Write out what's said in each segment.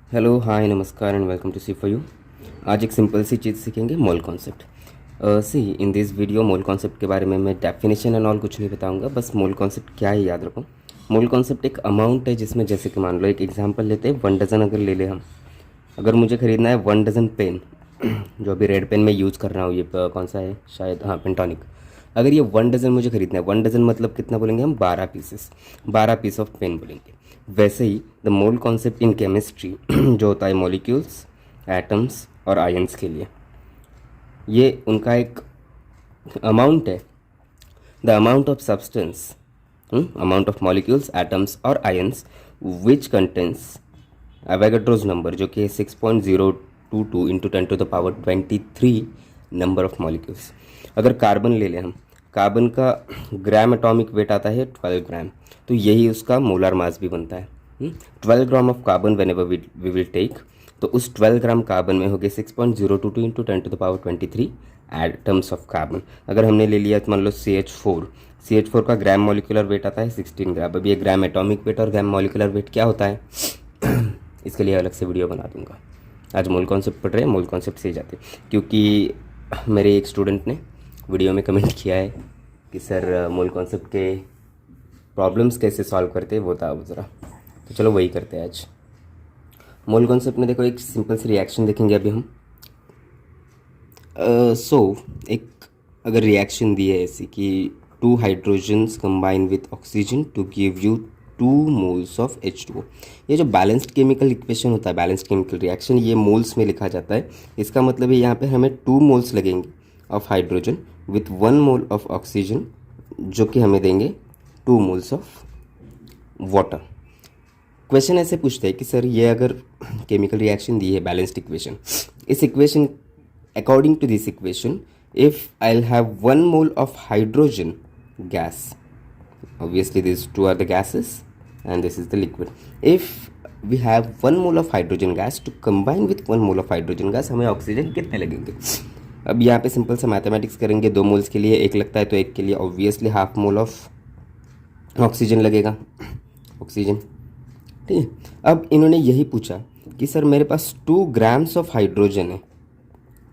Hello hi नमस्कार and welcome to C for you. आज एक सिंपल सी चीज़ सीखेंगे, mole concept. See in this video mole concept के बारे में मैं डेफिनेशन एंड ऑल कुछ नहीं बताऊंगा, बस मोल कॉन्सेप्ट क्या है याद रखो। मोल कॉन्सेप्ट एक अमाउंट है जिसमें, जैसे कि मान लो एक एग्जांपल लेते हैं, 1 डज़न अगर ले ले हम। अगर मुझे ख़रीदना है 1 डज़न पेन जो अभी रेड पेन में यूज़ कर रहा हूँ, ये कौन सा है, शायद हाँ पेंटोनिक। अगर ये 1 डज़न मुझे ख़रीदना है, 1 डज़न मतलब कितना बोलेंगे हम, 12 पीसेस, 12 पीस ऑफ पेन बोलेंगे। वैसे ही the mole concept in chemistry जो होता है मॉलिक्यूल्स, एटम्स और आयंस के लिए, ये उनका एक अमाउंट है। The amount of substance, amount of molecules, atoms और ions which contains Avogadro's number, जो कि 6.022 इंटू 10⁻23 नंबर ऑफ मॉलिक्यूल्स। अगर कार्बन ले लें हम, कार्बन का ग्राम एटॉमिक वेट आता है 12 ग्राम, तो यही उसका मोलर मास भी बनता है। 12 gram of carbon whenever we will take, तो उस 12 ग्राम कार्बन में हो गए 6.022 इंटू 10⁻23 एटम्स ऑफ कार्बन। अगर हमने ले लिया तो मान लो CH4 का ग्राम मॉलिकुलर वेट आता है 16 ग्राम। अब ये ग्राम एटॉमिक वेट और ग्राम मॉलिकुलर वेट क्या होता है इसके लिए अलग से वीडियो बना दूंगा। आज मोल कॉन्सेप्ट पढ़ रहे हैं, मोल कॉन्सेप्ट से ही जाते, क्योंकि मेरे एक स्टूडेंट ने वीडियो में कमेंट किया है कि सर मोल कॉन्सेप्ट के प्रॉब्लम्स कैसे सॉल्व करते हैं वो बताओ ज़रा। तो चलो वही करते हैं आज। मोल कॉन्सेप्ट में देखो, एक सिंपल सी रिएक्शन देखेंगे अभी हम। एक अगर रिएक्शन दी है ऐसी कि 2 hydrogens combine with oxygen to give you 2 moles of H2O। ये जो बैलेंस्ड केमिकल इक्वेशन होता है, बैलेंस्ड केमिकल रिएक्शन, ये मोल्स में लिखा जाता है। इसका मतलब है यहाँ पे हमें 2 मोल्स लगेंगे of hydrogen with 1 mole of oxygen, जो कि हमें देंगे 2 मोल्स ऑफ वाटर। क्वेश्चन ऐसे पूछते हैं कि सर ये अगर केमिकल रिएक्शन दी है, बैलेंस्ड इक्वेशन, इस equation, according to this equation, if I'll have 1 mole of hydrogen gas, obviously these two are the gases and this is the liquid, if we have 1 mole of hydrogen gas to combine with 1 mole of hydrogen gas, हमें oxygen कितने लगेंगे। अब यहाँ पे simple सा mathematics करेंगे, 2 moles के लिए 1 लगता है तो 1 के लिए obviously half mole of oxygen लगेगा, ऑक्सीजन। ठीक है, अब इन्होंने यही पूछा कि सर मेरे पास 2 ग्राम्स ऑफ हाइड्रोजन है,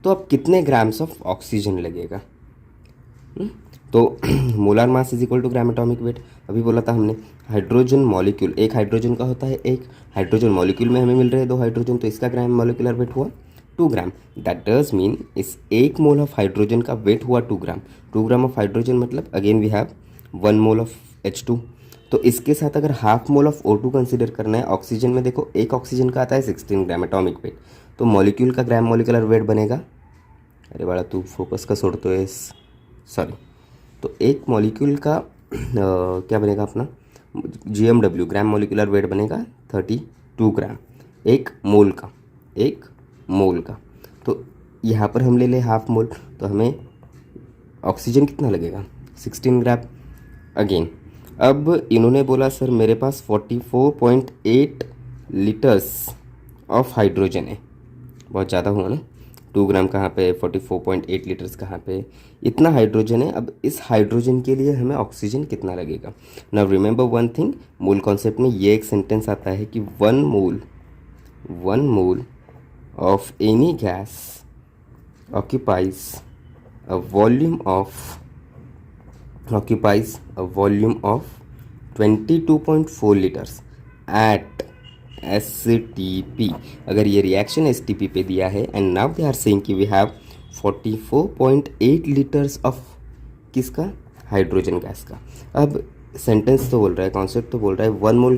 तो अब कितने ग्राम्स ऑफ ऑक्सीजन लगेगा। तो molar mass is equal to gram atomic weight. अभी बोला था हमने हाइड्रोजन मॉलिक्यूल, एक हाइड्रोजन का होता है, एक हाइड्रोजन मॉलिक्यूल में हमें मिल रहे हैं 2 हाइड्रोजन, तो इसका ग्राम मॉलिकुलर वेट हुआ 2 ग्राम। दैट डज मीन इस 1 मोल ऑफ हाइड्रोजन का वेट हुआ 2 ग्राम। 2 ग्राम ऑफ हाइड्रोजन मतलब again we have 1 mole of H2। तो इसके साथ अगर half mole of O2 consider करना है, ऑक्सीजन में देखो एक ऑक्सीजन का आता है 16 ग्राम एटॉमिक वेट, तो मॉलिक्यूल का ग्राम मॉलिकुलर वेट बनेगा, अरे बड़ा तू फोकस का छोड़ तो है, सॉरी, तो एक मॉलिक्यूल का क्या बनेगा अपना GMW, ग्राम मॉलिकुलर वेट बनेगा 32 ग्राम, एक मोल का, एक मोल का। तो यहाँ पर हम ले लें हाफ मोल, तो हमें ऑक्सीजन कितना लगेगा 16 ग्राम अगेन। अब इन्होंने बोला सर मेरे पास 44.8 लीटर्स ऑफ हाइड्रोजन है, बहुत ज़्यादा हुआ ना, 2 ग्राम कहाँ पे, 44.8 लीटर्स कहाँ पे, इतना हाइड्रोजन है। अब इस हाइड्रोजन के लिए हमें ऑक्सीजन कितना लगेगा। Now remember one thing, mole concept में ये एक सेंटेंस आता है कि 1 mole of any gas occupies a volume of 22.4 litres at STP। अगर ये रिएक्शन STP पे दिया है and now they are saying कि वी हैव 44.8 लीटर्स ऑफ किसका, हाइड्रोजन गैस का। अब सेंटेंस तो बोल रहा है, कॉन्सेप्ट तो बोल रहा है 1 मोल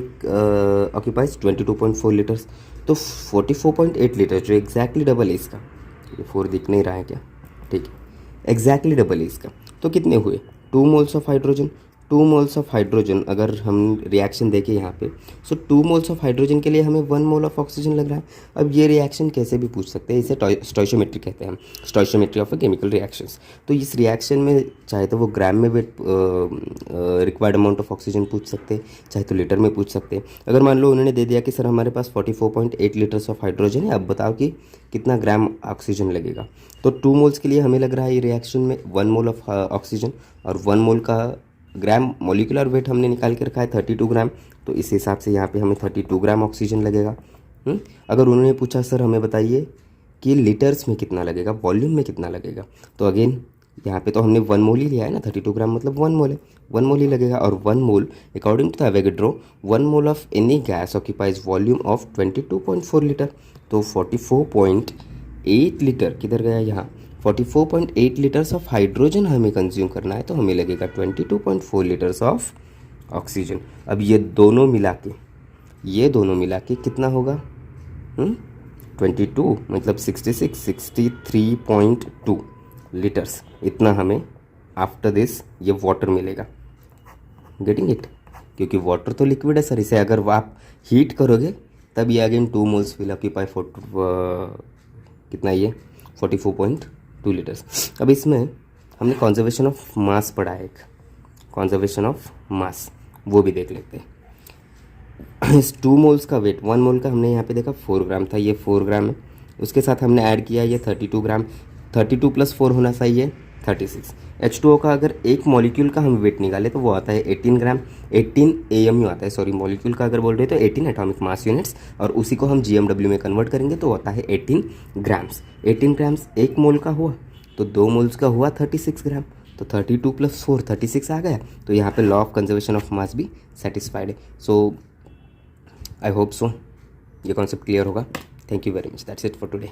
ऑक्यूपाइज 22.4 लीटर्स, तो 44.8 लीटर जो एग्जैक्टली डबल है इसका, ये 4 दिख नहीं रहा है क्या, ठीक है, एग्जैक्टली डबल है इसका, तो कितने हुए 2 moles of hydrogen. 2 moles of hydrogen अगर हम रिएक्शन देखें यहाँ पे, सो 2 मोल्स ऑफ हाइड्रोजन के लिए हमें 1 मोल ऑफ ऑक्सीजन लग रहा है। अब ये रिएक्शन कैसे भी पूछ सकते हैं, इसे स्टोइशियोमेट्री कहते हैं हम, stoichiometry of a chemical reactions. तो इस रिएक्शन में चाहे तो वो ग्राम में weight required amount of oxygen पूछ सकते हैं, चाहे तो लीटर में पूछ सकते हैं। अगर मान लो उन्होंने दे दिया कि सर हमारे पास 44.8 लीटर्स ऑफ हाइड्रोजन है, अब बताओ कि कितना ग्राम ऑक्सीजन लगेगा। तो 2 मोल्स के लिए हमें लग रहा है ये रिएक्शन में 1 मोल ऑफ ऑक्सीजन, और 1 मोल का ग्राम मॉलिकुलर वेट हमने निकाल के रखा है 32 ग्राम, तो इस हिसाब से यहाँ पे हमें 32 ग्राम ऑक्सीजन लगेगा। अगर उन्होंने पूछा सर हमें बताइए कि लीटर्स में कितना लगेगा, वॉल्यूम में कितना लगेगा, तो अगेन यहाँ पे तो हमने 1 मोल ही लिया है ना, 32 ग्राम मतलब 1 मोल है, 1 मोल ही लगेगा। और 1 mole according to the Avogadro 1 mole of any gas occupies volume of 22.4 litre. तो 44.8 लीटर किधर गया यहाँ, 44.8 लीटर्स ऑफ हाइड्रोजन हमें कंज्यूम करना है, तो हमें लगेगा 22.4 लीटर्स ऑफ ऑक्सीजन। अब ये दोनों मिला के कितना होगा, 22 मतलब 63.2 लीटर्स, इतना हमें आफ्टर दिस ये वाटर मिलेगा। गेटिंग इट, क्योंकि वाटर तो लिक्विड है सर, इसे अगर आप हीट करोगे तब ये अगेन 2 मोल्स विल ऑक्यूपाई कितना ये 44.2 लीटर्स। अब इसमें हमने कॉन्जर्वेशन ऑफ मास पढ़ा है, एक कॉन्जर्वेशन ऑफ मास, वो भी देख लेते हैं। इस 2 मोल्स का वेट, 1 मोल का हमने यहाँ पे देखा 4 ग्राम था, ये 4 ग्राम है। उसके साथ हमने ऐड किया ये 32 ग्राम, 32 + 4 होना चाहिए 36। H2O का अगर एक मॉलिक्यूल का हम वेट निकाले तो वो आता है 18 ग्राम, 18 AMU आता है, सॉरी मॉलिक्यूल का अगर बोल रहे तो 18 एटॉमिक मास यूनिट्स, और उसी को हम GMW में कन्वर्ट करेंगे तो आता है 18 ग्राम्स। 18 ग्राम्स एक मोल का हुआ तो 2 मोल्स का हुआ 36 ग्राम, तो 32 + 4 36 आ गया। तो यहाँ पे law of conservation of mass भी सेटिस्फाइड है। सो आई होप सो ये कॉन्सेप्ट क्लियर होगा। Thank you very much, that's it for today.